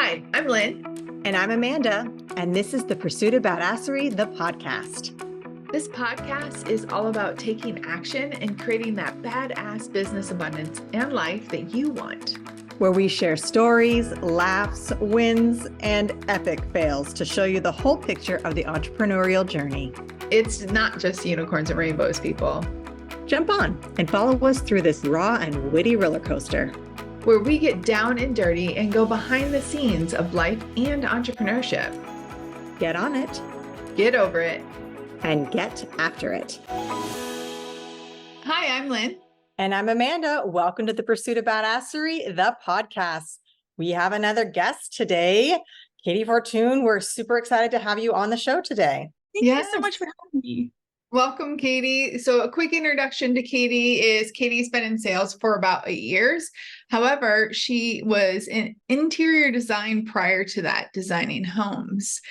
Hi, I'm Lynn. And I'm Amanda, and this is The Pursuit of Badasserie, the podcast. This podcast is all about taking action and creating that badass business abundance and life that you want. Where we share stories, laughs, wins, and epic fails to show you the whole picture of the entrepreneurial journey. It's not just unicorns and rainbows, people. Jump on and follow us through this raw and witty roller coaster, where we get down and dirty and go behind the scenes of life and entrepreneurship. Get on it, get over it, and get after it. Hi, I'm Lynn. And I'm Amanda. Welcome to The Pursuit of Badasserie, the podcast. We have another guest today, Katey Fortun. We're super excited to have you on the show today. Thank you so much for having me. Welcome, Katey. So a quick introduction to Katey is Katey's been in sales for about 8 years. However, she was in interior design prior to that, designing homes,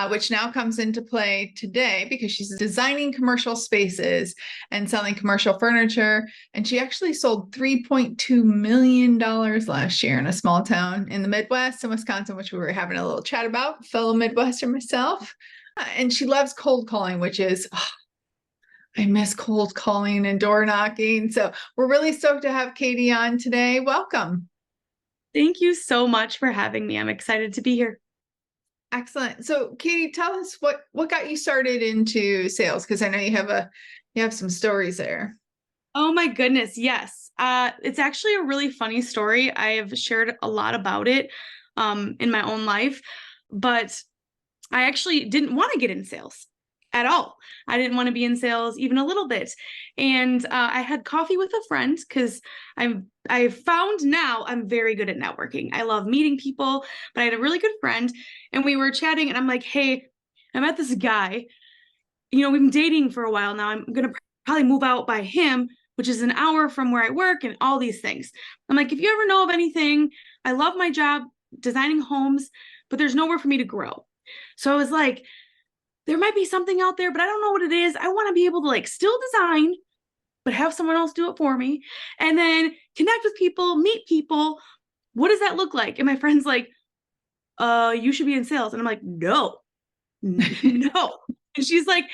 which now comes into play today because she's designing commercial spaces and selling commercial furniture. And she actually sold $3.2 million last year in a small town in the Midwest in Wisconsin, which we were having a little chat about, fellow Midwestern myself. And she loves cold calling, which is... I miss cold calling and door knocking. So we're really stoked to have Katey on today. Welcome. Thank you so much for having me. I'm excited to be here. Excellent. So Katey, tell us what got you started into sales? Because I know you have some stories there. Oh my goodness. Yes. It's actually a really funny story. I have shared a lot about it in my own life, but I actually didn't want to get in sales at all. I didn't want to be in sales even a little bit. And I had coffee with a friend because I found now I'm very good at networking. I love meeting people, but I had a really good friend and we were chatting and I'm like, hey, I met this guy, we've been dating for a while now. I'm going to probably move out by him, which is an hour from where I work and all these things. I'm like, if you ever know of anything, I love my job designing homes, but there's nowhere for me to grow. So I was like, there might be something out there, but I don't know what it is. I want to be able to still design, but have someone else do it for me and then connect with people, meet people. What does that look like? And my friend's like, you should be in sales. And I'm like, no. And she's like,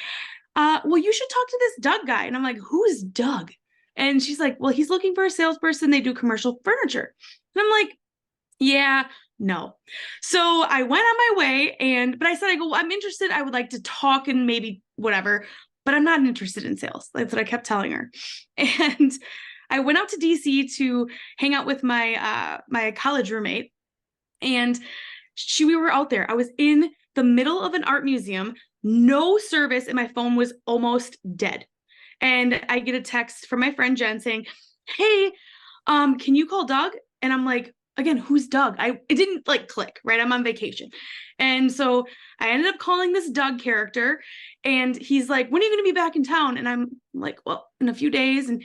well, you should talk to this Doug guy. And I'm like, who is Doug? And she's like, well, he's looking for a salesperson. They do commercial furniture. And I'm like, yeah, no. So I went on my way but I said, I'm interested. I would like to talk and maybe whatever, but I'm not interested in sales. That's what I kept telling her. And I went out to DC to hang out with my college roommate and we were out there. I was in the middle of an art museum, no service, and my phone was almost dead. And I get a text from my friend Jen saying, hey, can you call Doug? And I'm like, again, who's Doug? It didn't click, right? I'm on vacation. And so I ended up calling this Doug character and he's like, when are you going to be back in town? And I'm like, well, in a few days. And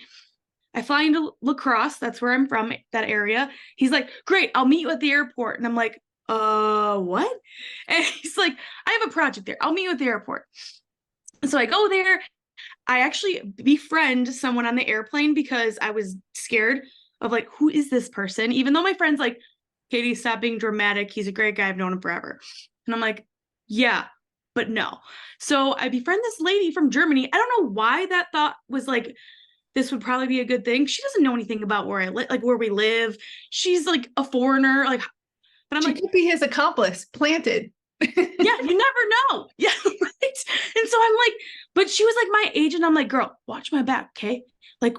I fly into La Crosse. That's where I'm from, that area. He's like, great, I'll meet you at the airport. And I'm like, what? And he's like, I have a project there. I'll meet you at the airport. So I go there. I actually befriend someone on the airplane because I was scared of who is this person? Even though my friend's like, Katey, stop being dramatic. He's a great guy. I've known him forever. And I'm like, yeah, but no. So I befriend this lady from Germany. I don't know why that thought was this would probably be a good thing. She doesn't know anything about where I live, where we live. She's a foreigner. But I'm she could be his accomplice planted. Yeah, you never know. Yeah, right. And so I'm like, but she was my age, and I'm like, girl, watch my back, okay?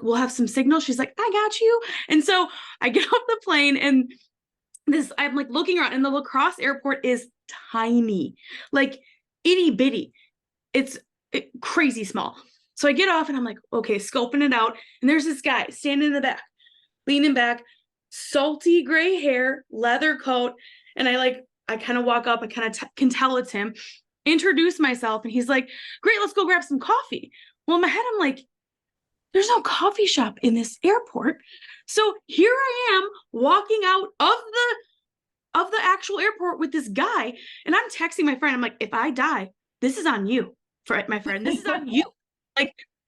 We'll have some signal. She's like, I got you. And so I get off the plane and I'm looking around and the La Crosse airport is tiny, itty bitty. It's crazy small. So I get off and I'm like, okay, scoping it out. And there's this guy standing in the back, leaning back, salty gray hair, leather coat. And I kind of walk up, I kind of can tell it's him, introduce myself. And he's like, great, let's go grab some coffee. Well, in my head, I'm like, there's no coffee shop in this airport. So here I am walking out of the actual airport with this guy. And I'm texting my friend. I'm like, if I die, this is on you, my friend. This is on you.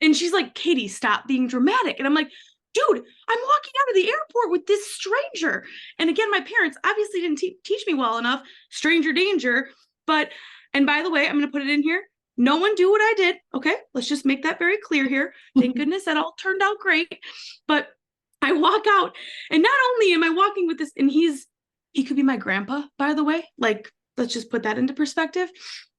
And she's like, Katey, stop being dramatic. And I'm like, dude, I'm walking out of the airport with this stranger. And again, my parents obviously didn't teach me well enough, stranger danger. But, and by the way, I'm going to put it in here. No one do what I did. Okay. Let's just make that very clear here. Thank goodness that all turned out great. But I walk out, and not only am I walking with this, and he could be my grandpa, by the way, like, let's just put that into perspective.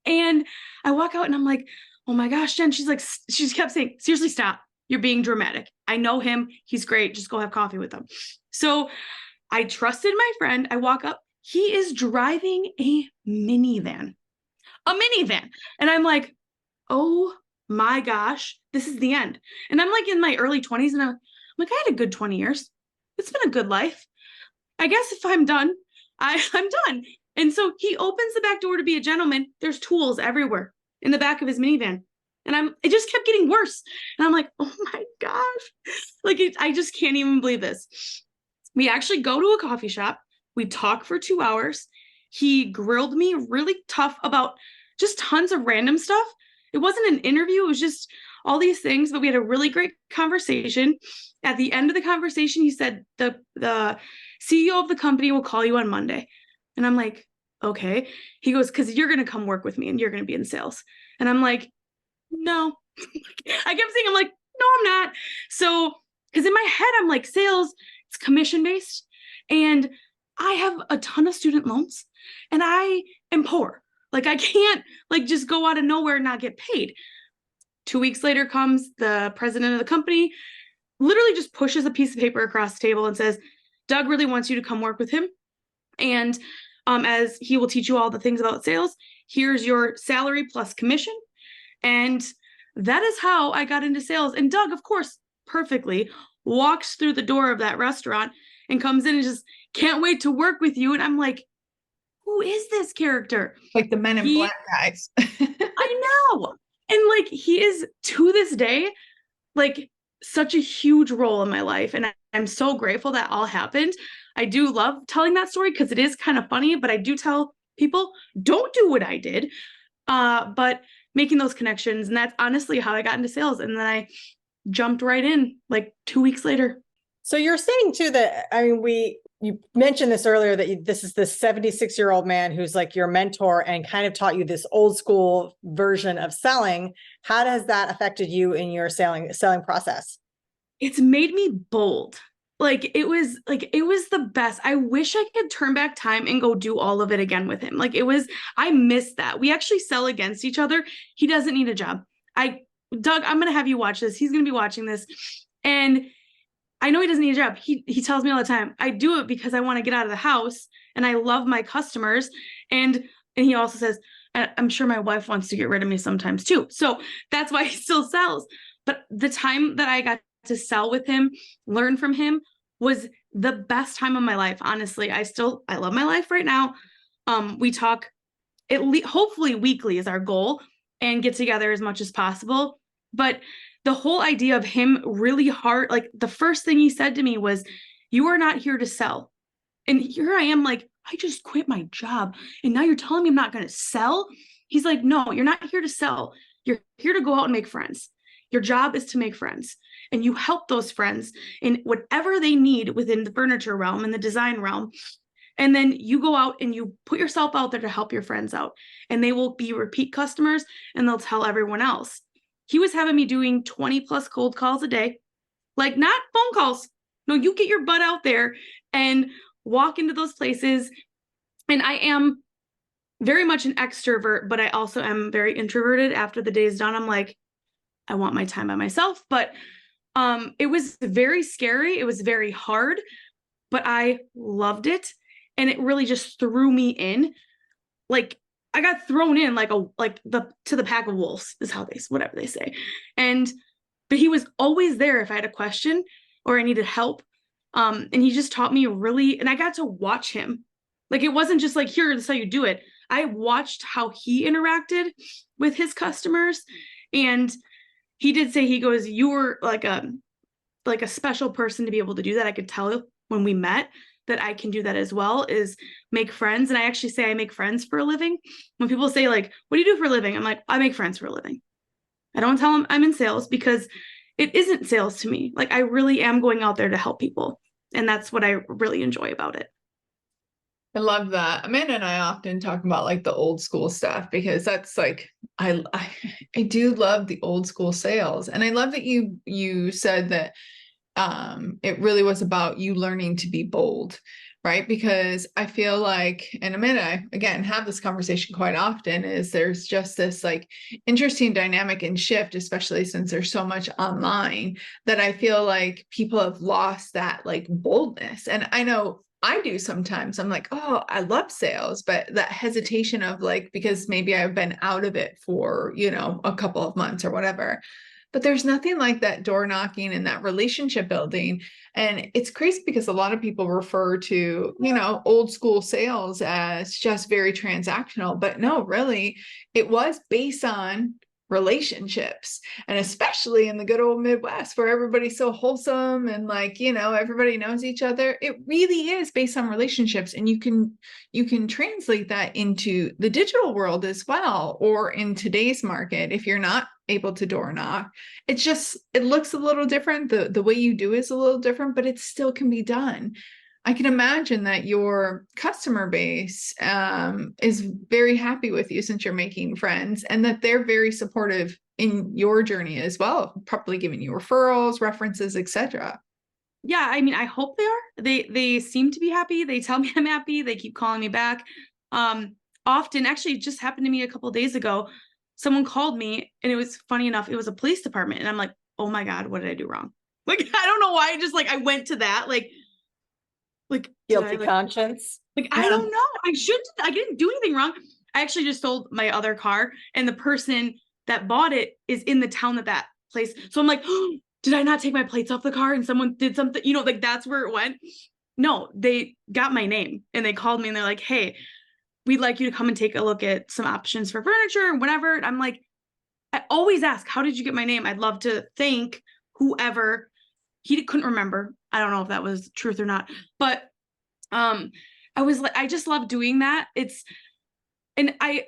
And I walk out and I'm like, oh my gosh, Jen, she just kept saying, seriously, stop. You're being dramatic. I know him. He's great. Just go have coffee with him. So I trusted my friend. I walk up. He is driving a minivan. And I'm like, oh my gosh, this is the end. And I'm like in my early 20s, and I'm like, I had a good 20 years. It's been a good life. I guess if I'm done, I'm done. And so he opens the back door to be a gentleman. There's tools everywhere in the back of his minivan. And it just kept getting worse. And I'm like, oh my gosh, like, I just can't even believe this. We actually go to a coffee shop. We talk for 2 hours. He grilled me really tough about just tons of random stuff. It wasn't an interview. It was just all these things, but we had a really great conversation. At the end of the conversation, he said, the CEO of the company will call you on Monday. And I'm like, okay. He goes, because you're going to come work with me and you're going to be in sales. And I'm like, no. I kept saying, I'm like, no, I'm not. So, because in my head, I'm like, sales, it's commission based. And I have a ton of student loans and I am poor. Like, I can't like just go out of nowhere and not get paid. 2 weeks later comes the president of the company, literally just pushes a piece of paper across the table and says, Doug really wants you to come work with him. And as he will teach you all the things about sales, here's your salary plus commission. And that is how I got into sales. And Doug, of course, perfectly walks through the door of that restaurant and comes in and just can't wait to work with you. And I'm like, who is this character? Like the Men in Black guys. I know. And like, he is to this day, like such a huge role in my life. And I'm so grateful that all happened. I do love telling that story because it is kind of funny, but I do tell people, don't do what I did. But making those connections. And that's honestly how I got into sales. And then I jumped right in like 2 weeks later. So you're saying too that, I mean, you mentioned this earlier, that this is this 76-year-old man who's like your mentor and kind of taught you this old school version of selling. How has that affected you in your selling process? It's made me bold. It was the best. I wish I could turn back time and go do all of it again with him. I missed that. We actually sell against each other. He doesn't need a job. Doug, I'm going to have you watch this. He's going to be watching this. And I know he doesn't need a job. He tells me all the time, I do it because I want to get out of the house and I love my customers. And he also says, I'm sure my wife wants to get rid of me sometimes too. So that's why he still sells. But the time that I got to sell with him, learn from him, was the best time of my life. Honestly, I love my life right now. We talk hopefully weekly is our goal, and get together as much as possible. But the whole idea of him really hard, like the first thing he said to me was, you are not here to sell. And here I am, like, I just quit my job. And now you're telling me I'm not going to sell? He's like, no, you're not here to sell. You're here to go out and make friends. Your job is to make friends. And you help those friends in whatever they need within the furniture realm and the design realm. And then you go out and you put yourself out there to help your friends out. And they will be repeat customers and they'll tell everyone else. He was having me doing 20 plus cold calls a day, like not phone calls. No, you get your butt out there and walk into those places. And I am very much an extrovert, but I also am very introverted. After the day is done, I'm like, I want my time by myself. But it was very scary. It was very hard, but I loved it. And it really just threw me in. Like, I got thrown in to the pack of wolves is whatever they say. But he was always there if I had a question or I needed help. And he just taught me and I got to watch him. Like, it wasn't just like, here, this is how you do it. I watched how he interacted with his customers. And he did say, he goes, you were like a special person to be able to do that. I could tell when we met that I can do that as well, is make friends. And I actually say I make friends for a living. When people say, like, what do you do for a living? I'm like, I make friends for a living. I don't tell them I'm in sales because it isn't sales to me. Like I really am going out there to help people. And that's what I really enjoy about it. I love that. Amanda and I often talk about like the old school stuff because that's like I do love the old school sales. And I love that you said that it really was about you learning to be bold, right? Because I feel like, and Amanda, I again have this conversation quite often, is there's just this like interesting dynamic and shift, especially since there's so much online, that I feel like people have lost that like boldness. And I know I do sometimes. I'm like, oh, I love sales, but that hesitation of like, because maybe I've been out of it for, a couple of months or whatever. But there's nothing like that door knocking and that relationship building. And it's crazy because a lot of people refer to, old school sales as just very transactional. But no, really, it was based on relationships. And especially in the good old Midwest where everybody's so wholesome and like, everybody knows each other. It really is based on relationships. And you can translate that into the digital world as well, or in today's market. If you're not able to door knock, it looks a little different. The way you do is a little different, but it still can be done. I can imagine that your customer base is very happy with you since you're making friends, and that they're very supportive in your journey as well, probably giving you referrals, references, etc. Yeah, I mean, I hope they are. They seem to be happy. They tell me I'm happy. They keep calling me back. Often, actually, it just happened to me a couple of days ago. Someone called me, and it was funny enough. It was a police department, and I'm like, oh my God, what did I do wrong? Like, I don't know why. I just like I went to that like Guilty conscience. Like, I don't know. I didn't do anything wrong. I actually just sold my other car, and the person that bought it is in the town that place. So I'm like, oh, did I not take my plates off the car and someone did something? Like that's where it went. No, they got my name and they called me and they're like, hey, we'd like you to come and take a look at some options for furniture and whatever. And I'm like, I always ask, how did you get my name? I'd love to thank whoever. He couldn't remember. I don't know if that was truth or not, but I was like, I just love doing that. And I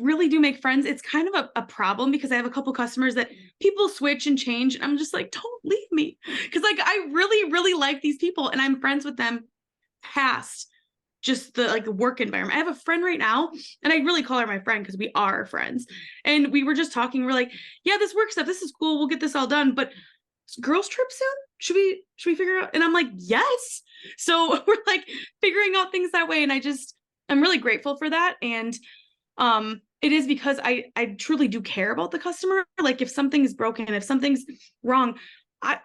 really do make friends. It's kind of a problem because I have a couple customers that people switch and change. And I'm just like, don't leave me. Cause like, I really, really like these people and I'm friends with them past just the like work environment. I have a friend right now and I really call her my friend because we are friends. And we were just talking. We're like, yeah, this work stuff, this is cool. We'll get this all done. But girls trip soon? Should we figure out? And I'm like, yes. So we're like figuring out things that way. And I'm really grateful for that. And it is because I truly do care about the customer. Like if something's broken, if something's wrong,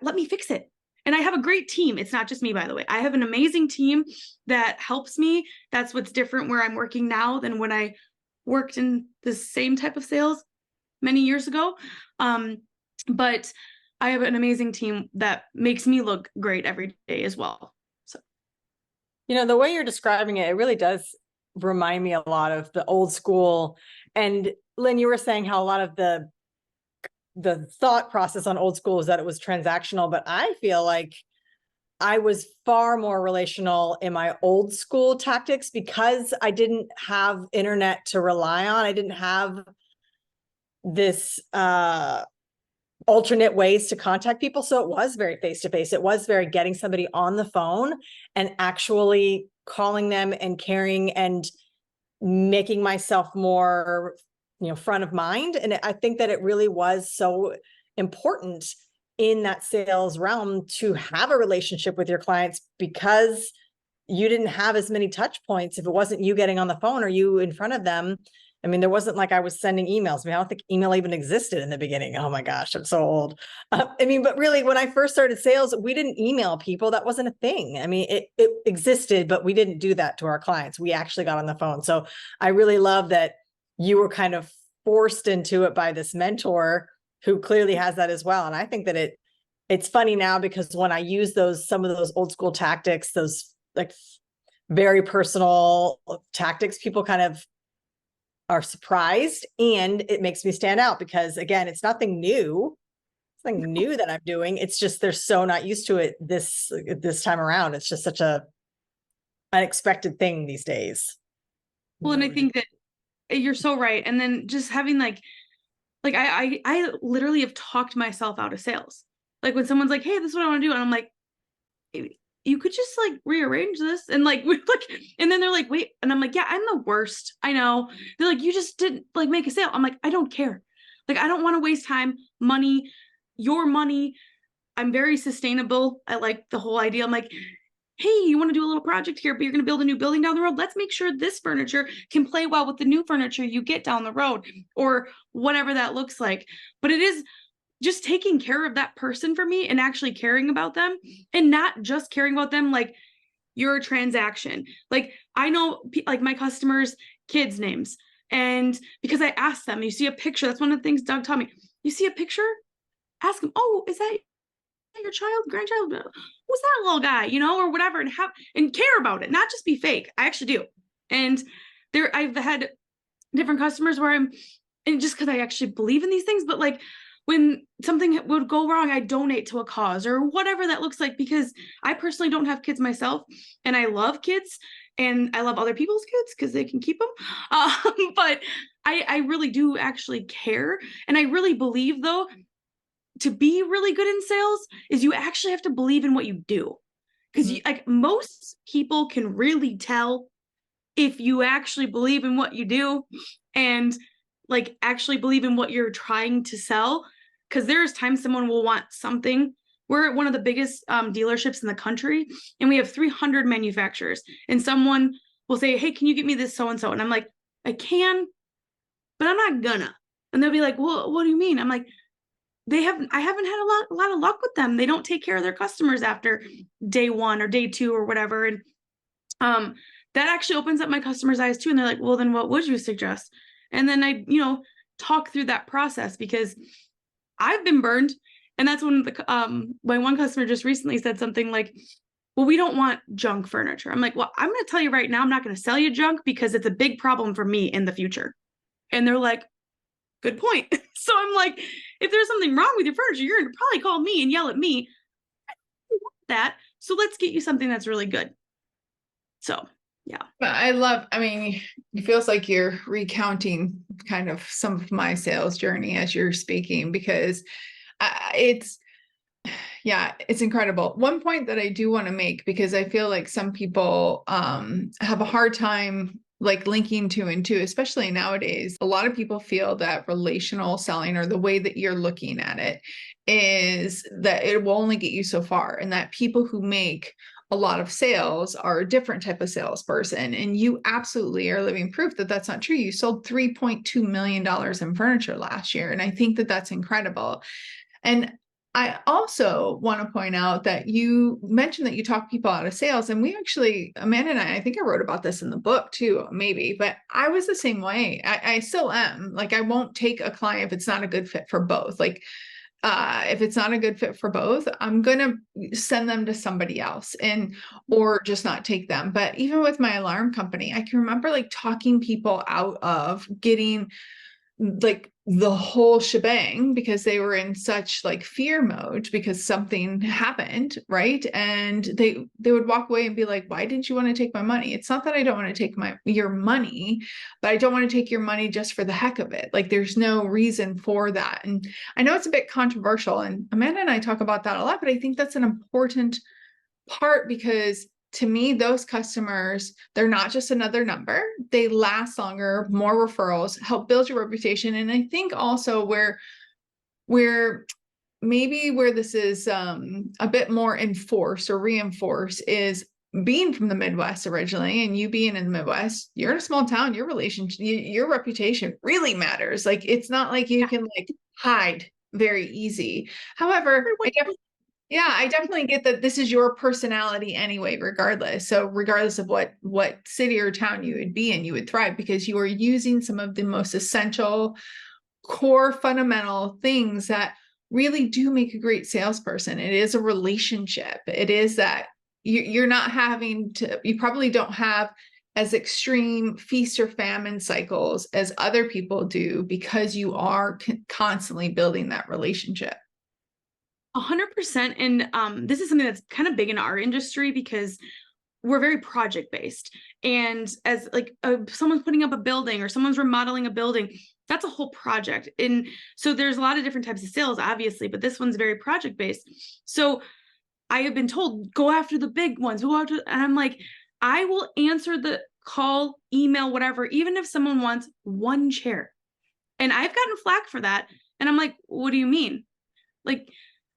let me fix it. And I have a great team. It's not just me, by the way. I have an amazing team that helps me. That's what's different where I'm working now than when I worked in the same type of sales many years ago. But I have an amazing team that makes me look great every day as well. So, the way you're describing it, it really does remind me a lot of the old school. And Lynn, you were saying how a lot of the thought process on old school is that it was transactional, but I feel like I was far more relational in my old school tactics because I didn't have internet to rely on. I didn't have this alternate ways to contact people. So it was very face-to-face. It was very getting somebody on the phone and actually calling them and caring and making myself more, front of mind. And I think that it really was so important in that sales realm to have a relationship with your clients because you didn't have as many touch points if it wasn't you getting on the phone or you in front of them. I mean, there wasn't like I was sending emails. I mean, I don't think email even existed in the beginning. Oh my gosh, I'm so old. But really, when I first started sales, we didn't email people. That wasn't a thing. I mean, it existed, but we didn't do that to our clients. We actually got on the phone. So I really love that you were kind of forced into it by this mentor who clearly has that as well. And I think that it's funny now because when I use some of those old school tactics, those like very personal tactics, people kind of are surprised, and it makes me stand out because again, it's nothing new. It's nothing new that I'm doing. It's just they're so not used to it this time around. It's just such a unexpected thing these days. well, and I think that you're so right. And then just having like I literally have talked myself out of sales. Like when someone's like, hey, this is what I want to do. And I'm like, you could just like rearrange this. And like, and then they're like, wait. And I'm like, yeah, I'm the worst. I know. They're like, you just didn't like make a sale. I'm like, I don't care. Like, I don't want to waste time, money, your money. I'm very sustainable. I like the whole idea. I'm like, hey, you want to do a little project here, but you're going to build a new building down the road. Let's make sure this furniture can play well with the new furniture you get down the road, or whatever that looks like. But it is just taking care of that person for me and actually caring about them, and not just caring about them like you're a transaction. Like I know like my customers' kids' names. And because I asked them, you see a picture, that's one of the things Doug taught me. You see a picture, ask them, oh, is that your child, grandchild? Who's that little guy, or whatever, and care about it, not just be fake. I actually do. And I've had different customers where and just because I actually believe in these things, but like when something would go wrong, I donate to a cause or whatever that looks like, because I personally don't have kids myself, and I love kids and I love other people's kids because they can keep them. But I really do actually care. And I really believe, though, to be really good in sales is you actually have to believe in what you do. Because like most people can really tell if you actually believe in what you do and like actually believe in what you're trying to sell. Because there's times someone will want something. We're at one of the biggest dealerships in the country, and we have 300 manufacturers. And someone will say, hey, can you get me this so-and-so? And I'm like, I can, but I'm not gonna. And they'll be like, well, what do you mean? I'm like, I haven't had a lot of luck with them. They don't take care of their customers after day 1 or day 2 or whatever. And that actually opens up my customers' eyes too. And they're like, well, then what would you suggest? And then I, talk through that process, because I've been burned. And that's when my one customer just recently said something like, well, we don't want junk furniture. I'm like, well, I'm going to tell you right now, I'm not going to sell you junk because it's a big problem for me in the future. And they're like, good point. So I'm like, if there's something wrong with your furniture, you're going to probably call me and yell at me. I don't want that. So let's get you something that's really good. So, yeah. But it feels like you're recounting kind of some of my sales journey as you're speaking, because it's incredible. One point that I do want to make, because I feel like some people have a hard time like linking 2 and 2, especially nowadays. A lot of people feel that relational selling, or the way that you're looking at it, is that it will only get you so far, and that people who make a lot of sales are a different type of salesperson. And you absolutely are living proof that that's not true. You sold $3.2 million in furniture last year. And I think that that's incredible. And I also want to point out that you mentioned that you talk people out of sales. And we actually, Amanda and I think I wrote about this in the book too, maybe, but I was the same way. I still am. Like, I won't take a client if it's not a good fit for both. Like, if it's not a good fit for both, I'm going to send them to somebody else, or just not take them. But even with my alarm company, I can remember like talking people out of getting like the whole shebang, because they were in such like fear mode because something happened, right? And they would walk away and be like, why didn't you want to take my money? It's not that I don't want to take your money, but I don't want to take your money just for the heck of it. Like, there's no reason for that. And I know it's a bit controversial, and Amanda and I talk about that a lot, but I think that's an important part, because to me, those customers, they're not just another number. They last longer, more referrals, help build your reputation. And I think also where this is a bit more enforced or reinforced is being from the Midwest originally, and you being in the Midwest, you're in a small town, your reputation really matters. Like, it's not like you can like hide very easy. However, I definitely get that this is your personality anyway, regardless. So regardless of what city or town you would be in, you would thrive, because you are using some of the most essential, core, fundamental things that really do make a great salesperson. It is a relationship. It is that you're not having to, you probably don't have as extreme feast or famine cycles as other people do, because you are constantly building that relationship. 100%. And this is something that's kind of big in our industry, because we're very project based. And as like someone's putting up a building or someone's remodeling a building, that's a whole project. And so there's a lot of different types of sales, obviously, but this one's very project based. So I have been told, go after the big ones, go after, and I'm like, I will answer the call, email, whatever, even if someone wants one chair. And I've gotten flack for that. And I'm like, what do you mean? Like,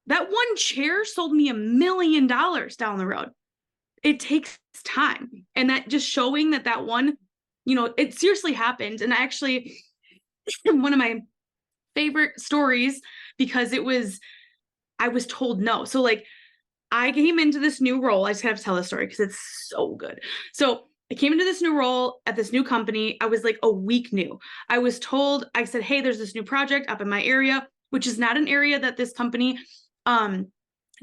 that one chair sold me $1 million down the road. It takes time. And that just showing that one, it seriously happened. And actually, one of my favorite stories, because I was told no. So like, I came into this new role. I just have to tell this story because it's so good. So I came into this new role at this new company. I was like a week new. I was told, I said, hey, there's this new project up in my area, which is not an area that this company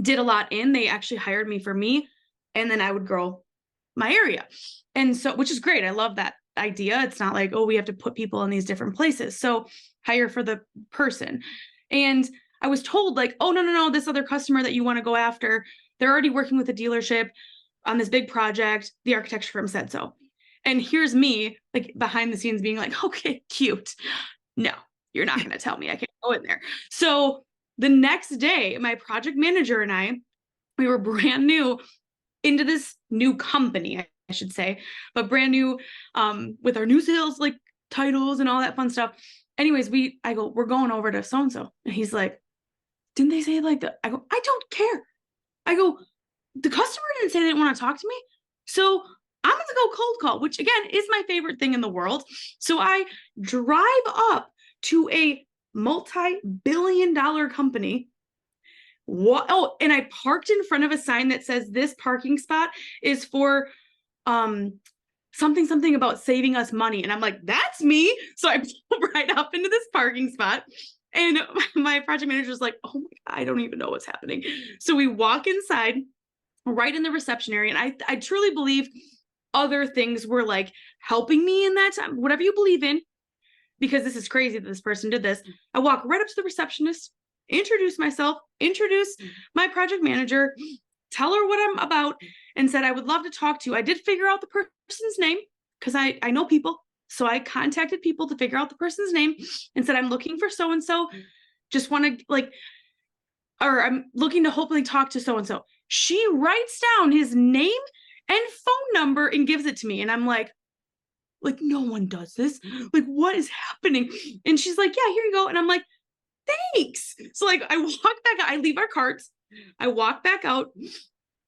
did a lot in. They actually hired me for me, and then I would grow my area. And so, which is great. I love that idea. It's not like, oh, we have to put people in these different places. So hire for the person. And I was told like, oh, no, this other customer that you want to go after, they're already working with a dealership on this big project. The architecture firm said so. And here's me like behind the scenes being like, okay, cute. No, you're not going to tell me I can't go in there. So the next day, my project manager and I, we were brand new into this new company, I should say, but brand new with our new sales like titles and all that fun stuff. Anyways, I go, we're going over to so-and-so. And he's like, didn't they say like that? I go, I don't care. I go, the customer didn't say they didn't want to talk to me. So I'm going to go cold call, which again is my favorite thing in the world. So I drive up to a multi-billion-dollar company. Oh, and I parked in front of a sign that says this parking spot is for something about saving us money. And I'm like, that's me. So I pull right up into this parking spot. And my project manager is like, oh my God, I don't even know what's happening. So we walk inside right in the reception area. And I truly believe other things were like helping me in that time, whatever you believe in, because this is crazy that this person did this. I walk right up to the receptionist, introduce myself, introduce my project manager, tell her what I'm about, and said, I would love to talk to you. I did figure out the person's name because I know people. So I contacted people to figure out the person's name and said, I'm looking for so-and-so. Just want to or I'm looking to hopefully talk to so-and-so. She writes down his name and phone number and gives it to me. And I'm like, no one does this. Like, what is happening? And she's like, yeah, here you go. And I'm like, thanks. So like, I walk back out, I leave our carts. I walk back out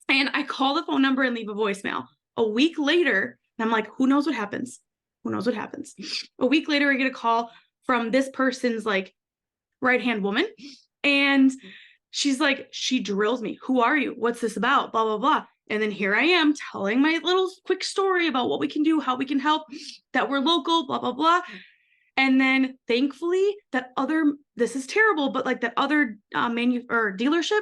and I call the phone number and leave a voicemail. A week later, and I'm like, who knows what happens? Who knows what happens? A week later, I get a call from this person's like right-hand woman. And she's like, she drills me. Who are you? What's this about? Blah, blah, blah. And then here I am telling my little quick story about what we can do, how we can help, that we're local, blah, blah, blah. And then thankfully this is terrible, but like that other dealership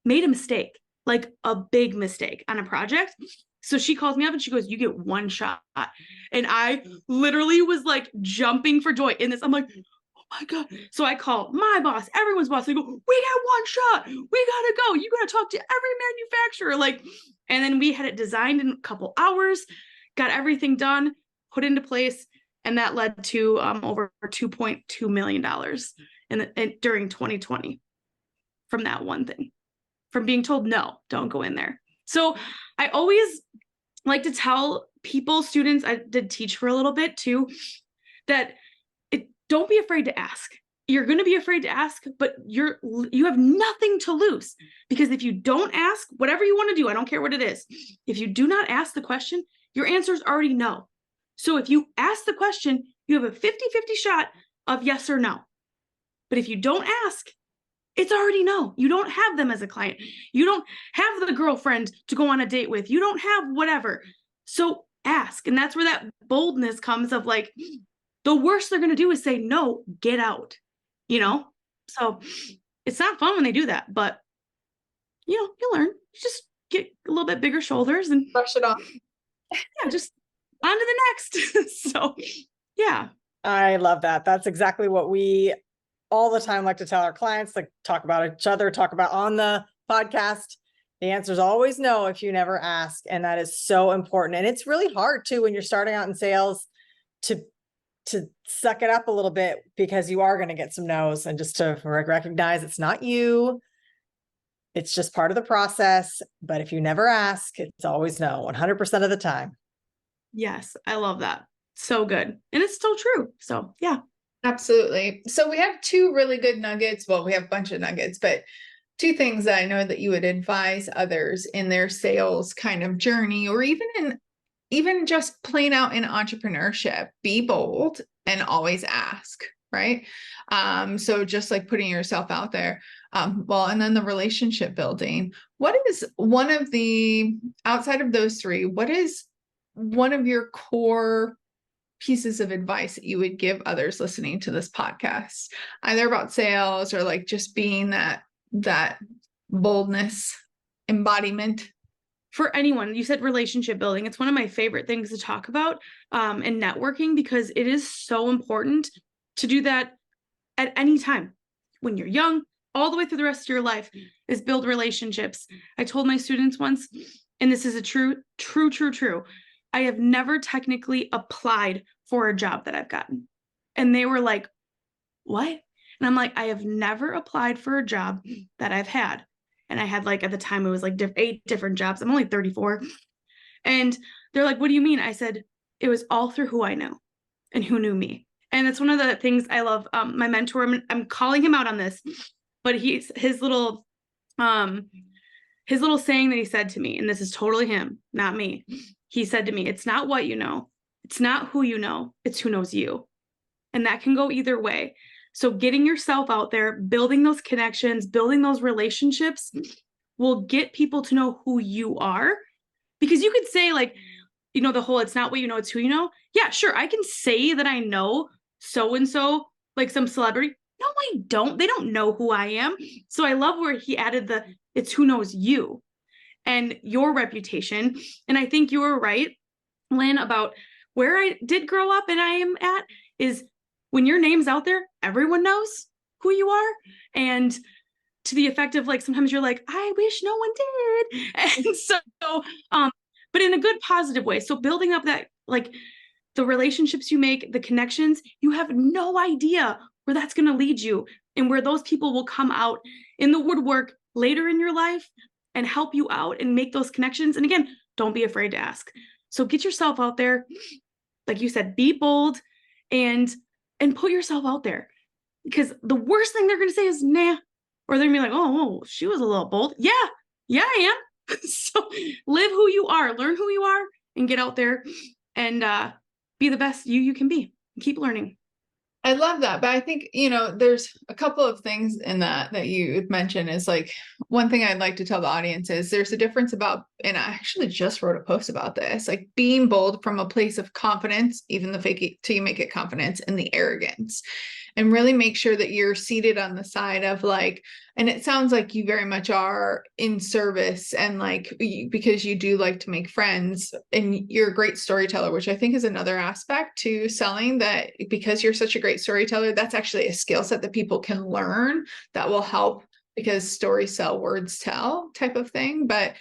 made a mistake, like a big mistake on a project. So she calls me up and she goes, you get one shot. And I literally was like jumping for joy in this. I'm like, oh my God. So I call my boss, everyone's boss. They go, we got one shot. We got to go. You got to talk to every manufacturer. And then we had it designed in a couple hours, got everything done, put into place. And that led to over $2.2 million during 2020 from that one thing, from being told, no, don't go in there. So I always like to tell people, students, I did teach for a little bit too, that don't be afraid to ask. You're going to be afraid to ask, but you have nothing to lose, because if you don't ask, whatever you want to do, I don't care what it is. If you do not ask the question, your answer is already no. So if you ask the question, you have a 50-50 shot of yes or no. But if you don't ask, it's already no. You don't have them as a client. You don't have the girlfriend to go on a date with. You don't have whatever. So ask. And that's where that boldness comes of like, the worst they're going to do is say, no, get out, So it's not fun when they do that, but you learn. You just get a little bit bigger shoulders and Brush it off. Yeah, just on to the next. So yeah. I love that. That's exactly what we all the time like to tell our clients, like talk about each other, talk about on the podcast. The answer is always no if you never ask. And that is so important. And it's really hard too when you're starting out in sales to to suck it up a little bit, because you are going to get some no's, and just to recognize it's not you. It's just part of the process. But if you never ask, it's always no, 100% of the time. Yes, I love that. So good. And it's still true. So yeah. Absolutely. So we have two really good nuggets. Well, we have a bunch of nuggets, but two things that I know that you would advise others in their sales kind of journey, or even just plain out in entrepreneurship. Be bold and always ask, right? So just like putting yourself out there. And then the relationship building. What is one of the, outside of those three, what is one of your core pieces of advice that you would give others listening to this podcast, either about sales or like just being that boldness embodiment? For anyone, you said relationship building. It's one of my favorite things to talk about in networking, because it is so important to do that at any time when you're young, all the way through the rest of your life, is build relationships. I told my students once, and this is a true. I have never technically applied for a job that I've gotten. And they were like, what? And I'm like, I have never applied for a job that I've had. And I had like, at the time, it was like 8 different jobs. I'm only 34. And they're like, what do you mean? I said, it was all through who I know and who knew me. And that's one of the things I love. My mentor, I'm calling him out on this, but his little saying that he said to me, and this is totally him, not me. He said to me, it's not what you know. It's not who you know. It's who knows you. And that can go either way. So getting yourself out there, building those connections, building those relationships will get people to know who you are. Because you could say like, the whole, it's not what you know, it's who you know. Yeah, sure. I can say that I know so-and-so, like some celebrity. No, I don't. They don't know who I am. So I love where he added it's who knows you and your reputation. And I think you were right, Lynn, about where I did grow up and I am at is when your name's out there, everyone knows who you are. And to the effect of like, sometimes you're like, I wish no one did. And so, but in a good, positive way. So building up that, like the relationships you make, the connections, you have no idea where that's going to lead you and where those people will come out in the woodwork later in your life and help you out and make those connections. And again, don't be afraid to ask. So get yourself out there. Like you said, be bold and put yourself out there, because the worst thing they're going to say is nah, or they're going to be like, oh, she was a little bold. Yeah, I am. So live who you are, learn who you are, and get out there and be the best you can be. Keep learning. I love that. But I think, there's a couple of things in that you mentioned is like, one thing I'd like to tell the audience is there's a difference about, and I actually just wrote a post about this, like being bold from a place of confidence, even the fake it till you make it confidence, and the arrogance. And really make sure that you're seated on the side of like, and it sounds like you very much are in service and like, because you do like to make friends and you're a great storyteller, which I think is another aspect to selling, that because you're such a great storyteller, that's actually a skill set that people can learn that will help, because stories sell, words tell type of thing. But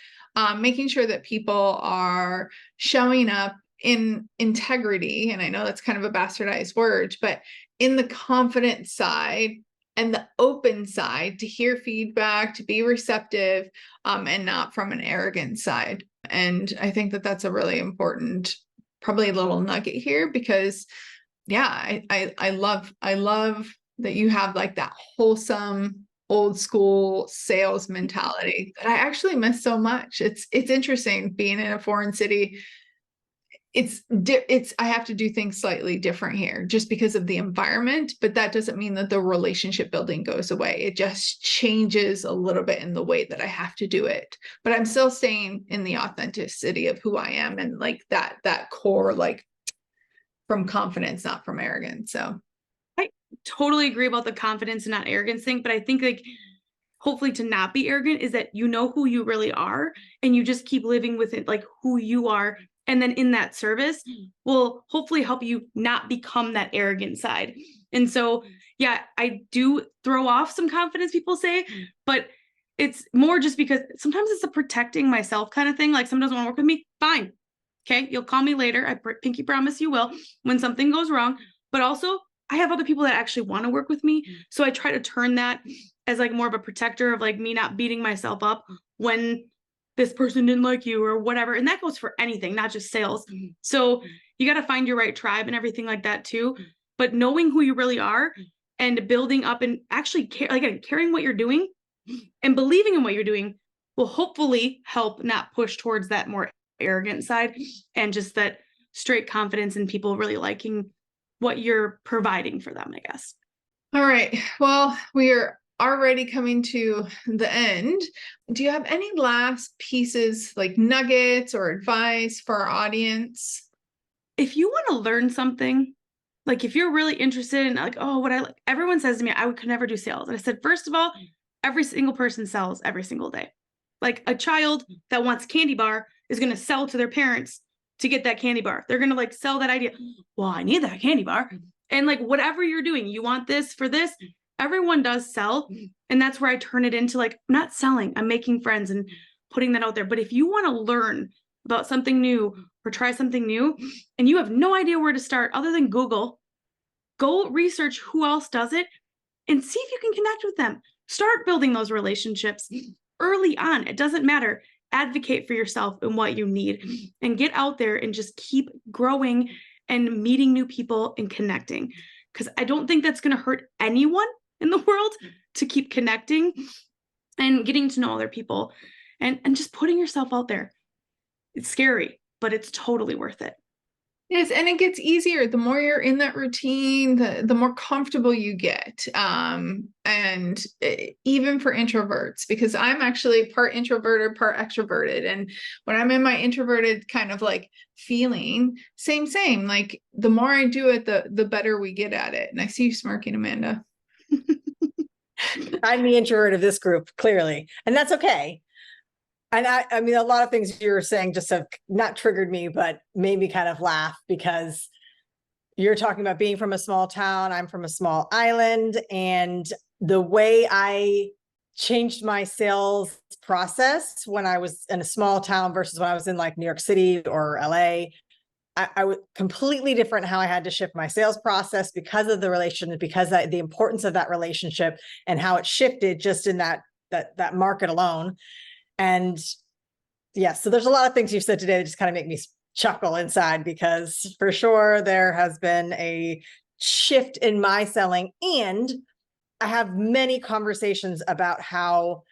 making sure that people are showing up in integrity. And I know that's kind of a bastardized word, but in the confident side and the open side to hear feedback, to be receptive, and not from an arrogant side. And I think that that's a really important, probably a little nugget here, because yeah, I love that you have like that wholesome old school sales mentality that I actually miss so much. It's interesting being in a foreign city. I have to do things slightly different here just because of the environment, but that doesn't mean that the relationship building goes away. It just changes a little bit in the way that I have to do it, but I'm still staying in the authenticity of who I am and like that core, like from confidence, not from arrogance. So I totally agree about the confidence and not arrogance thing, but I think like hopefully to not be arrogant is that you know who you really are and you just keep living with it, like who you are. And then in that service will hopefully help you not become that arrogant side. And so, yeah, I do throw off some confidence, people say, but it's more just because sometimes it's a protecting myself kind of thing. Like someone doesn't want to work with me. Fine. Okay. You'll call me later. I pinky promise you will. When something goes wrong, but also I have other people that actually want to work with me. So I try to turn that as like more of a protector of like me not beating myself up when this person didn't like you or whatever. And that goes for anything, not just sales. So you got to find your right tribe and everything like that too. But knowing who you really are and building up and actually caring what you're doing and believing in what you're doing will hopefully help not push towards that more arrogant side and just that straight confidence in people really liking what you're providing for them, I guess. All right. Well, we are already coming to the end. Do you have any last pieces, like nuggets or advice for our audience? If you want to learn something, like if you're really interested in like, oh, what I like, everyone says to me, I could never do sales. And I said, first of all, every single person sells every single day. Like a child that wants candy bar is going to sell to their parents to get that candy bar. They're going to like sell that idea. Well, I need that candy bar. And like whatever you're doing, you want this for this, everyone does sell. And that's where I turn it into like, I'm not selling, I'm making friends and putting that out there. But if you want to learn about something new or try something new and you have no idea where to start other than Google, go research who else does it and see if you can connect with them. Start building those relationships early on. It doesn't matter. Advocate for yourself and what you need and get out there and just keep growing and meeting new people and connecting. Because I don't think that's going to hurt anyone in the world to keep connecting and getting to know other people and just putting yourself out there. It's scary, but it's totally worth it. Yes, and it gets easier the more you're in that routine, the more comfortable you get. Even for introverts, because I'm actually part introverted, part extroverted. And when I'm in my introverted kind of like feeling, same, like the more I do it, the better we get at it. And I see you smirking, Amanda. I'm the introvert of this group, clearly, and that's okay. And I mean, a lot of things you were saying just have not triggered me, but made me kind of laugh because you're talking about being from a small town. I'm from a small island. And the way I changed my sales process when I was in a small town versus when I was in like New York City or LA, I was completely different how I had to shift my sales process because of the relationship, because the importance of that relationship and how it shifted just in that market alone. And yeah, so there's a lot of things you've said today that just kind of make me chuckle inside, because for sure there has been a shift in my selling. And I have many conversations about how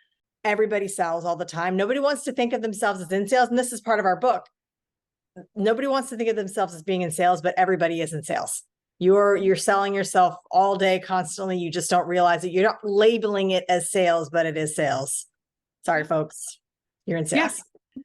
everybody sells all the time. Nobody wants to think of themselves as in sales. And this is part of our book. Nobody wants to think of themselves as being in sales, but everybody is in sales. You're selling yourself all day, constantly. You just don't realize it. You're not labeling it as sales, but it is sales. Sorry, folks, you're in sales.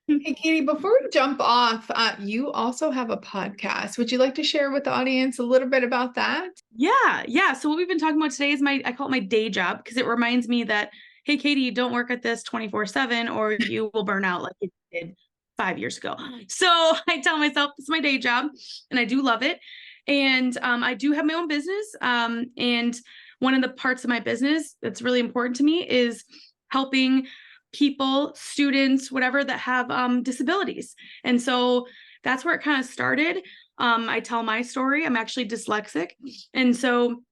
Yeah. Hey, Katey, before we jump off, you also have a podcast. Would you like to share with the audience a little bit about that? Yeah. So what we've been talking about today is I call it my day job, because it reminds me that, hey, Katey, don't work at this 24/7 or you will burn out like you did 5 years ago. So I tell myself it's my day job and I do love it. And I do have my own business. And one of the parts of my business that's really important to me is helping people, students, whatever, that have disabilities. And so that's where it kind of started. I tell my story. I'm actually dyslexic. And so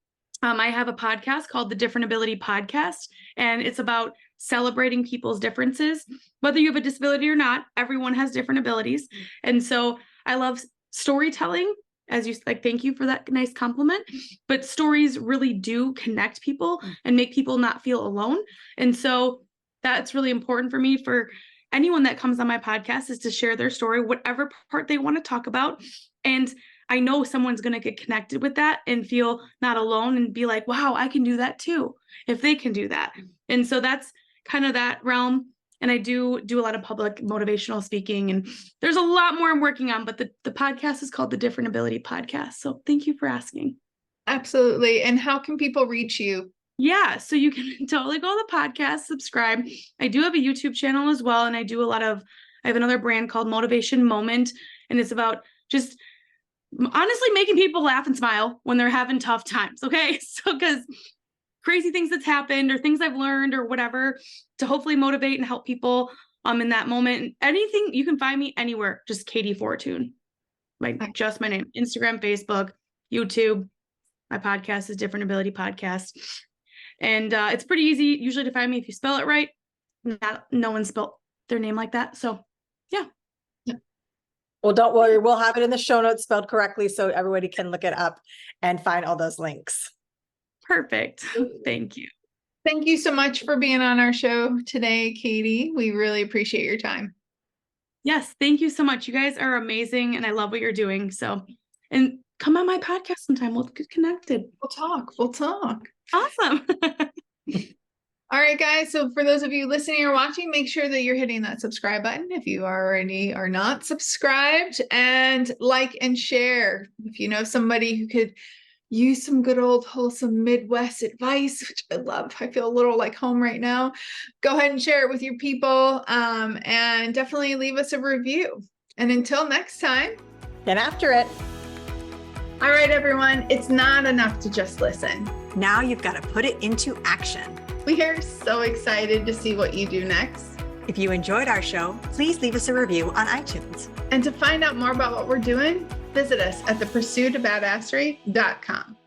I have a podcast called the Different Ability Podcast, and it's about celebrating people's differences. Whether you have a disability or not, everyone has different abilities. And so I love storytelling. As you like, thank you for that nice compliment. But stories really do connect people and make people not feel alone. And so that's really important for me. For anyone that comes on my podcast is to share their story, whatever part they want to talk about. And I know someone's going to get connected with that and feel not alone and be like, wow, I can do that too, if they can do that. And so that's kind of that realm. And I do a lot of public motivational speaking, and there's a lot more I'm working on, but the podcast is called the Different Ability Podcast. So thank you for asking. Absolutely. And how can people reach you? Yeah, so you can totally go to the podcast, subscribe. I do have a YouTube channel as well. And I have another brand called Motivation Moment. And it's about just honestly making people laugh and smile when they're having tough times. Okay. So, because crazy things that's happened or things I've learned or whatever, to hopefully motivate and help people in that moment. Anything, you can find me anywhere, just Katey Fortun. Just my name, Instagram, Facebook, YouTube, My podcast is Different Ability Podcast. And it's pretty easy usually to find me if you spell it right. No one spelled their name like that. So yeah. Well, don't worry. We'll have it in the show notes spelled correctly so everybody can look it up and find all those links. Perfect. Thank you. Thank you so much for being on our show today, Katey. We really appreciate your time. Yes, thank you so much. You guys are amazing and I love what you're doing. So, and come on my podcast sometime. We'll get connected. We'll talk. Awesome. All right, guys. So for those of you listening or watching, make sure that you're hitting that subscribe button if you already are not subscribed, and like and share. If you know somebody who could use some good old wholesome Midwest advice, which I love. I feel a little like home right now. Go ahead and share it with your people, and definitely leave us a review. And until next time, Get after it. All right, everyone. It's not enough to just listen. Now you've got to put it into action. We are so excited to see what you do next. If you enjoyed our show, please leave us a review on iTunes. And to find out more about what we're doing, visit us at thepursuitofbadasserie.com.